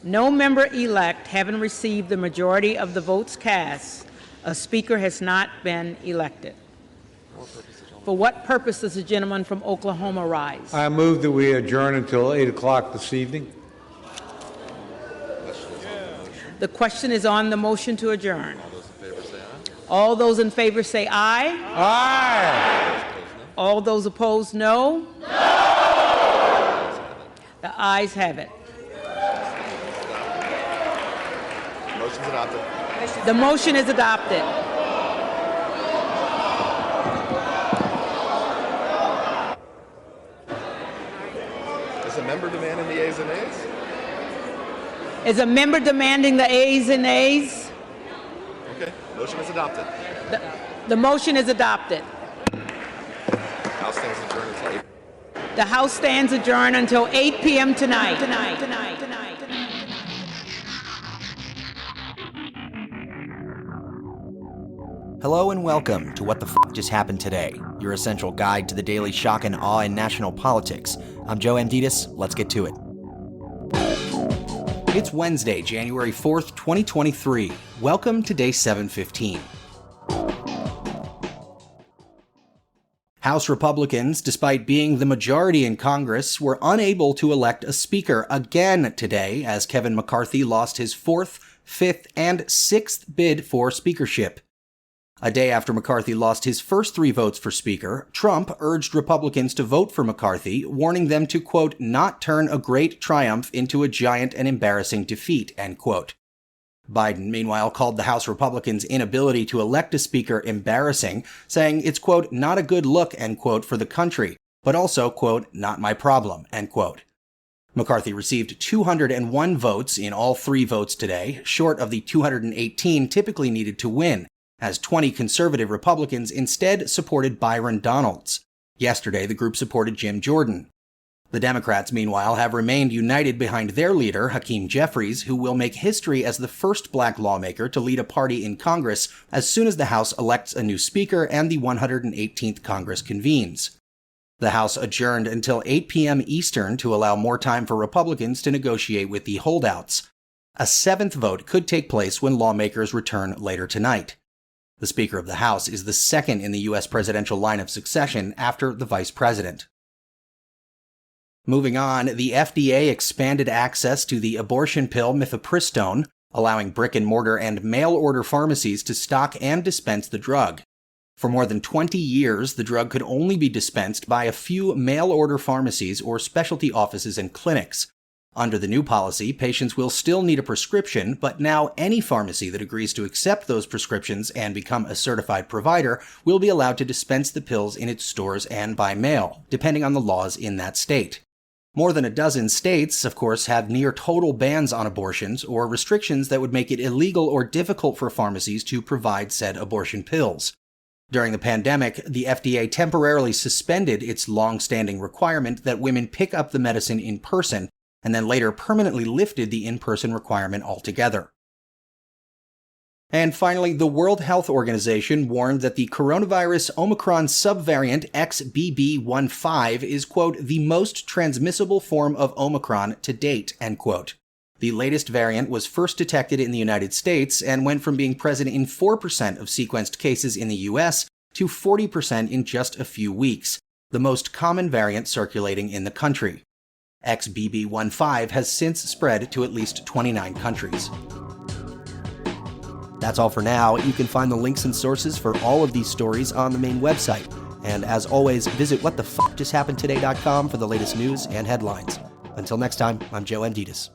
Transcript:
No member-elect having received the majority of the votes cast, a speaker has not been elected. For what purpose does the gentleman from Oklahoma rise? I move that we adjourn until 8 o'clock this evening. The question is on the motion to adjourn. All those in favor say aye. Aye. All those opposed, no. The ayes have it. Motion's adopted. The motion is adopted. Is a member demanding the ayes and nays? Is a member demanding the ayes and nays? Okay, motion is adopted. The motion is adopted. House stands adjourned until 8. The House stands adjourned until 8 p.m. tonight. Hello and welcome to What the F*** Just Happened Today, your essential guide to the daily shock and awe in national politics. I'm Joe Amditis. Let's get to it. It's Wednesday, January 4th, 2023. Welcome to day 715. House Republicans, despite being the majority in Congress, were unable to elect a speaker again today as Kevin McCarthy lost his 4th, 5th, and 6th bid for speakership. A day after McCarthy lost his first 3 votes for Speaker, Trump urged Republicans to vote for McCarthy, warning them to, quote, not turn a great triumph into a giant and embarrassing defeat, end quote. Biden, meanwhile, called the House Republicans' inability to elect a speaker embarrassing, saying it's, quote, not a good look, end quote, for the country, but also, quote, not my problem, end quote. McCarthy received 201 votes in all 3 votes today, short of the 218 typically needed to win, as 20 conservative Republicans instead supported Byron Donalds. Yesterday, the group supported Jim Jordan. The Democrats, meanwhile, have remained united behind their leader, Hakeem Jeffries, who will make history as the first black lawmaker to lead a party in Congress as soon as the House elects a new speaker and the 118th Congress convenes. The House adjourned until 8 p.m. Eastern to allow more time for Republicans to negotiate with the holdouts. A 7th vote could take place when lawmakers return later tonight. The Speaker of the House is the second in the U.S. presidential line of succession after the Vice President. Moving on, the FDA expanded access to the abortion pill mifepristone, allowing brick-and-mortar and mail-order pharmacies to stock and dispense the drug. For more than 20 years, the drug could only be dispensed by a few mail-order pharmacies or specialty offices and clinics. Under the new policy, patients will still need a prescription, but now any pharmacy that agrees to accept those prescriptions and become a certified provider will be allowed to dispense the pills in its stores and by mail, depending on the laws in that state. More than a dozen states, of course, have near-total bans on abortions or restrictions that would make it illegal or difficult for pharmacies to provide said abortion pills. During the pandemic, the FDA temporarily suspended its long-standing requirement that women pick up the medicine in person, and then later permanently lifted the in-person requirement altogether. And finally, the World Health Organization warned that the coronavirus Omicron subvariant XBB.1.5 is, quote, the most transmissible form of Omicron to date, end quote. The latest variant was first detected in the United States and went from being present in 4% of sequenced cases in the US to 40% in just a few weeks, the most common variant circulating in the country. XBB.1.5 has since spread to at least 29 countries. That's all for now. You can find the links and sources for all of these stories on the main website. And as always, visit whatthefjusthappenedtoday.com for the latest news and headlines. Until next time, I'm Joe Amditis.